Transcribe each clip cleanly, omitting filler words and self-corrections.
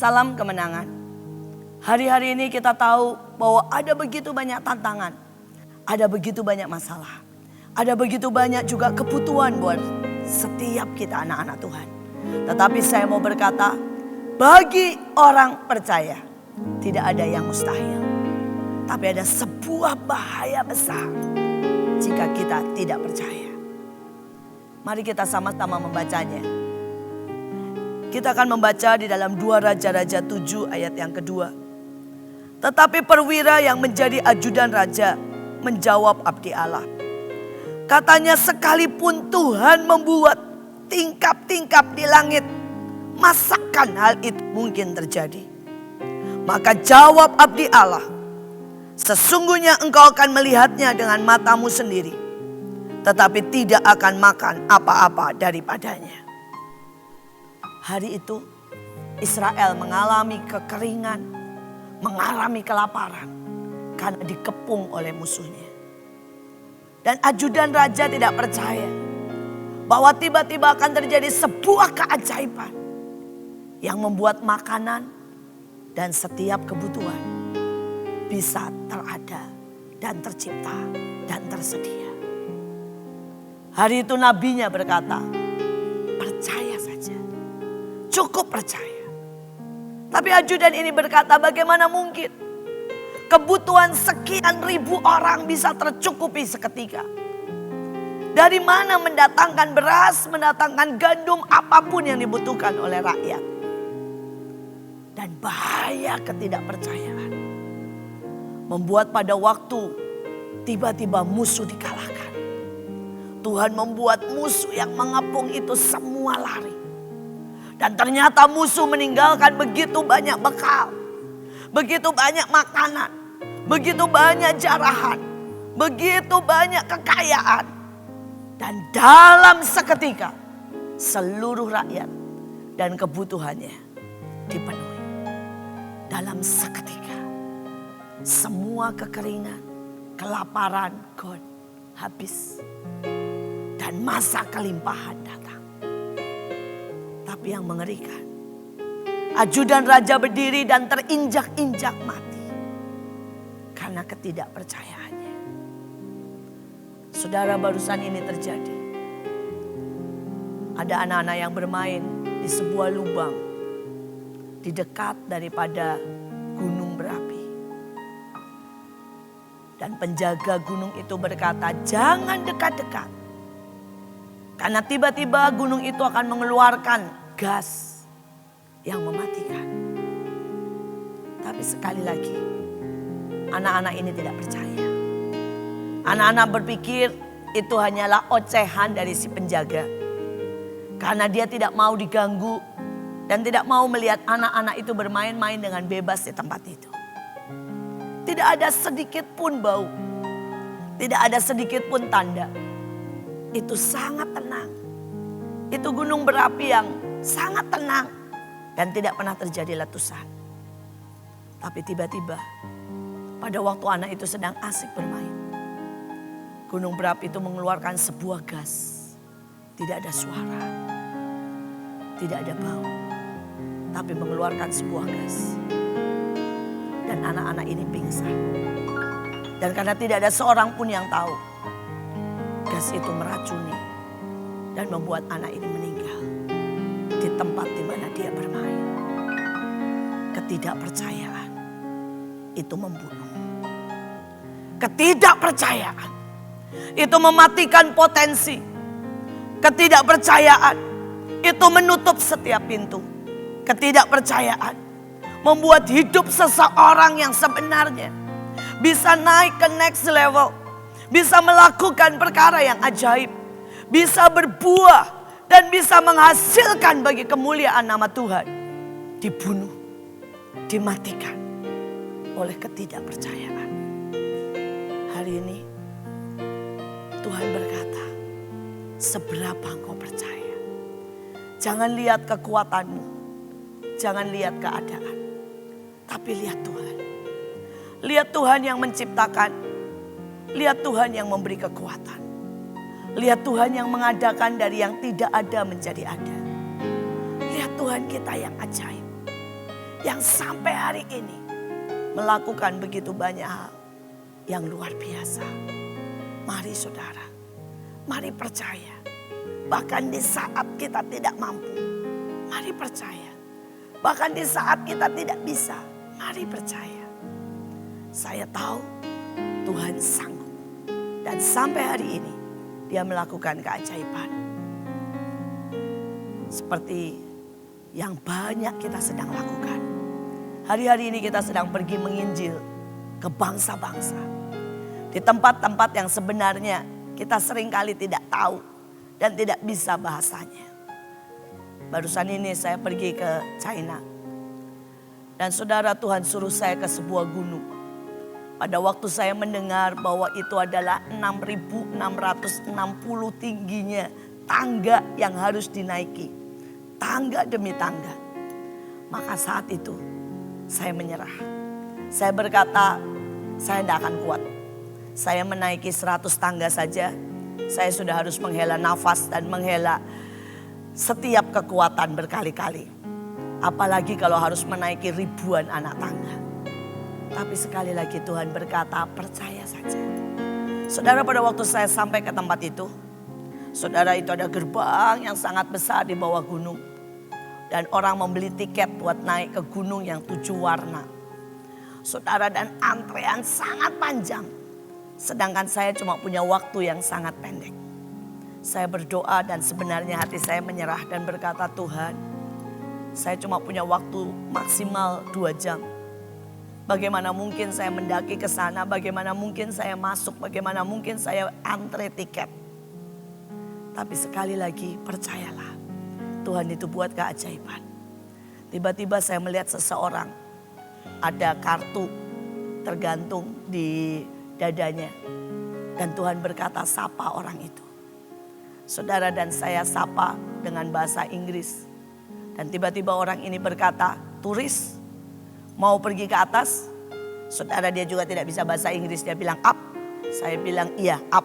Salam kemenangan. Hari-hari ini kita tahu bahwa ada begitu banyak tantangan. Ada begitu banyak masalah. Ada begitu banyak juga kebutuhan buat setiap kita anak-anak Tuhan. Tetapi saya mau berkata, bagi orang percaya tidak ada yang mustahil. Tapi ada sebuah bahaya besar jika kita tidak percaya. Mari kita sama-sama membacanya. Kita akan membaca di dalam 2 Raja-Raja 7 ayat yang kedua. Tetapi perwira yang menjadi ajudan raja menjawab abdi Allah. Katanya, sekalipun Tuhan membuat tingkap-tingkap di langit, masakan hal itu mungkin terjadi? Maka jawab abdi Allah, sesungguhnya engkau akan melihatnya dengan matamu sendiri, tetapi tidak akan makan apa-apa daripadanya. Hari itu Israel mengalami kekeringan, mengalami kelaparan karena dikepung oleh musuhnya. Dan ajudan raja tidak percaya bahwa tiba-tiba akan terjadi sebuah keajaiban yang membuat makanan dan setiap kebutuhan bisa terada dan tercipta dan tersedia. Hari itu nabinya berkata, percaya saja, cukup percaya. Tapi ajudan ini berkata, bagaimana mungkin kebutuhan sekian ribu orang bisa tercukupi seketika? Dari mana mendatangkan beras, mendatangkan gandum, apapun yang dibutuhkan oleh rakyat? Dan bahaya ketidakpercayaan membuat pada waktu tiba-tiba musuh dikalahkan. Tuhan membuat musuh yang mengepung itu semua lari. Dan ternyata musuh meninggalkan begitu banyak bekal. Begitu banyak makanan. Begitu banyak jarahan. Begitu banyak kekayaan. Dan dalam seketika seluruh rakyat dan kebutuhannya dipenuhi. Dalam seketika. Semua kekeringan, kelaparan, habis. Dan masa kelimpahan datang. Tapi yang mengerikan, ajudan raja berdiri dan terinjak-injak mati. Karena ketidakpercayaannya. Saudara, barusan ini terjadi. Ada anak-anak yang bermain di sebuah lubang. Di dekat daripada gunung berapi. Dan penjaga gunung itu berkata, jangan dekat-dekat. Karena tiba-tiba gunung itu akan mengeluarkan gas yang mematikan. Tapi sekali lagi, anak-anak ini tidak percaya. Anak-anak berpikir itu hanyalah ocehan dari si penjaga. Karena dia tidak mau diganggu dan tidak mau melihat anak-anak itu bermain-main dengan bebas di tempat itu. Tidak ada sedikit pun bau. Tidak ada sedikit pun tanda. Itu sangat tenang. Itu gunung berapi yang sangat tenang. Dan tidak pernah terjadi letusan. Tapi tiba-tiba pada waktu anak itu sedang asik bermain. Gunung berapi itu mengeluarkan sebuah gas. Tidak ada suara. Tidak ada bau. Tapi mengeluarkan sebuah gas. Dan anak-anak ini pingsan. Dan karena tidak ada seorang pun yang tahu. Gas itu meracuni. Dan membuat anak ini meninggal. Di tempat di mana dia bermain. Ketidakpercayaan. Itu membunuh. Ketidakpercayaan. Itu mematikan potensi. Ketidakpercayaan. Itu menutup setiap pintu. Ketidakpercayaan membuat hidup seseorang yang sebenarnya bisa naik ke next level. Bisa melakukan perkara yang ajaib. Bisa berbuah dan bisa menghasilkan bagi kemuliaan nama Tuhan. Dibunuh, dimatikan oleh ketidakpercayaan. Hari ini Tuhan berkata, seberapa engkau percaya. Jangan lihat kekuatanmu, jangan lihat keadaan. Tapi lihat Tuhan. Lihat Tuhan yang menciptakan. Lihat Tuhan yang memberi kekuatan. Lihat Tuhan yang mengadakan dari yang tidak ada menjadi ada. Lihat Tuhan kita yang ajaib. yang sampai hari ini melakukan begitu banyak hal yang luar biasa. Mari saudara, mari percaya. Bahkan di saat kita tidak mampu, mari percaya. Bahkan di saat kita tidak bisa, mari percaya. Saya tahu Tuhan sanggup. Dan sampai hari ini Dia melakukan keajaiban. Seperti yang banyak kita sedang lakukan. Hari-hari ini kita sedang pergi menginjil ke bangsa-bangsa. Di tempat-tempat yang sebenarnya kita seringkali tidak tahu dan tidak bisa bahasanya. Barusan ini saya pergi ke China. Dan saudara, Tuhan suruh saya ke sebuah gunung. Pada waktu saya mendengar bahwa itu adalah 6.660 tingginya tangga yang harus dinaiki. Tangga demi tangga. Maka saat itu saya menyerah. Saya berkata, saya tidak akan kuat. Saya menaiki 100 tangga saja. Saya sudah harus menghela nafas dan menghela setiap kekuatan berkali-kali. Apalagi kalau harus menaiki ribuan anak tangga. Tapi sekali lagi Tuhan berkata, percaya saja. Saudara, pada waktu saya sampai ke tempat itu, saudara, itu ada gerbang yang sangat besar di bawah gunung. Dan orang membeli tiket buat naik ke gunung yang 7 warna. Saudara, dan antrean sangat panjang. Sedangkan saya cuma punya waktu yang sangat pendek. Saya berdoa dan sebenarnya hati saya menyerah dan berkata, Tuhan, saya cuma punya waktu maksimal 2 jam. Bagaimana mungkin saya mendaki ke sana, bagaimana mungkin saya masuk, bagaimana mungkin saya antre tiket. Tapi sekali lagi percayalah, Tuhan itu buat keajaiban. Tiba-tiba saya melihat seseorang, ada kartu tergantung di dadanya. Dan Tuhan berkata, sapa orang itu. Saudara, dan saya sapa dengan bahasa Inggris. Dan tiba-tiba orang ini berkata, turis mau pergi ke atas. Saudara, dia juga tidak bisa bahasa Inggris, dia bilang up. Saya bilang iya up.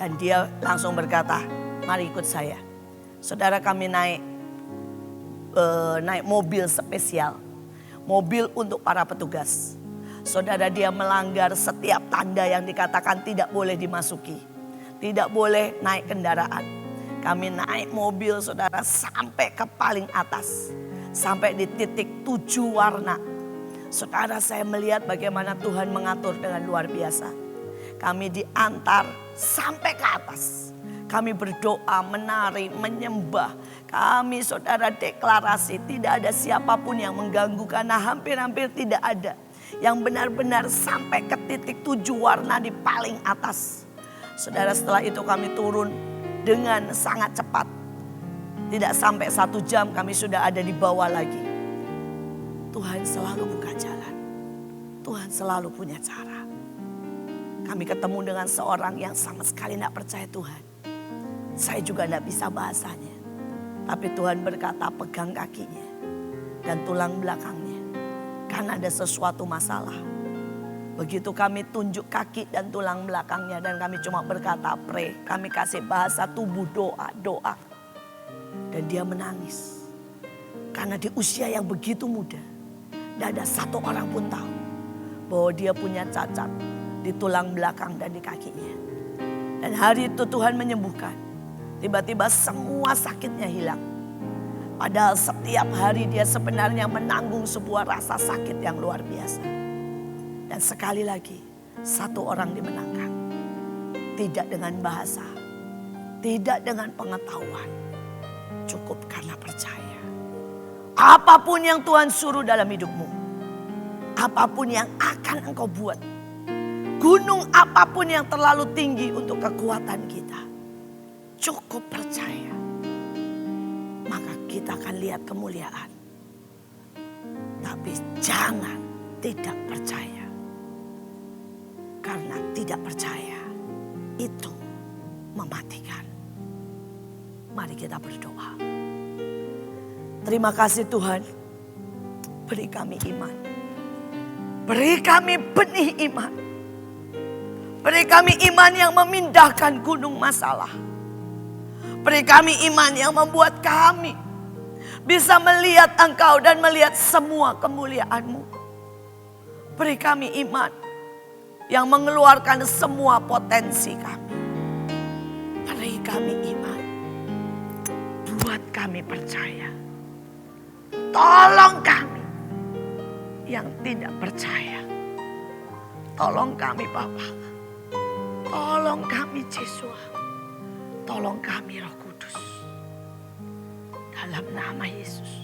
Dan dia langsung berkata, mari ikut saya. Saudara, kami naik mobil spesial. Mobil untuk para petugas. Saudara, dia melanggar setiap tanda yang dikatakan tidak boleh dimasuki. Tidak boleh naik kendaraan. Kami naik mobil, saudara, sampai ke paling atas. Sampai di titik 7 warna. Saudara, saya melihat bagaimana Tuhan mengatur dengan luar biasa. Kami diantar sampai ke atas. Kami berdoa, menari, menyembah. Kami, saudara, deklarasi tidak ada siapapun yang mengganggu. Karena hampir-hampir tidak ada. Yang benar-benar sampai ke titik 7 warna di paling atas. Saudara, setelah itu kami turun dengan sangat cepat. Tidak sampai 1 jam kami sudah ada di bawah lagi. Tuhan selalu buka jalan. Tuhan selalu punya cara. Kami ketemu dengan seorang yang sama sekali tidak percaya Tuhan. Saya juga tidak bisa bahasanya. Tapi Tuhan berkata, pegang kakinya dan tulang belakangnya. Karena ada sesuatu masalah. Begitu kami tunjuk kaki dan tulang belakangnya. Dan kami cuma berkata, pray. Kami kasih bahasa tubuh, doa. Dan dia menangis. Karena di usia yang begitu muda, tidak ada satu orang pun tahu bahwa dia punya cacat di tulang belakang dan di kakinya. Dan hari itu Tuhan menyembuhkan. Tiba-tiba semua sakitnya hilang. Padahal setiap hari dia sebenarnya menanggung sebuah rasa sakit yang luar biasa. Dan sekali lagi, satu orang dimenangkan. Tidak dengan bahasa, tidak dengan pengetahuan. Cukup karena percaya. Apapun yang Tuhan suruh dalam hidupmu. Apapun yang akan engkau buat. Gunung apapun yang terlalu tinggi untuk kekuatan kita. Cukup percaya. Maka kita akan lihat kemuliaan. Tapi jangan tidak percaya. Karena tidak percaya itu mematikan. Mari kita berdoa. Terima kasih Tuhan. Beri kami iman. Beri kami benih iman. Beri kami iman yang memindahkan gunung masalah. Beri kami iman yang membuat kami bisa melihat Engkau dan melihat semua kemuliaan-Mu. Beri kami iman yang mengeluarkan semua potensi kami. Beri kami iman. Buat kami percaya. Tolong kami yang tidak percaya. Tolong kami Bapa. Tolong kami Yesus. Tolong kami Roh Kudus. Dalam nama Yesus.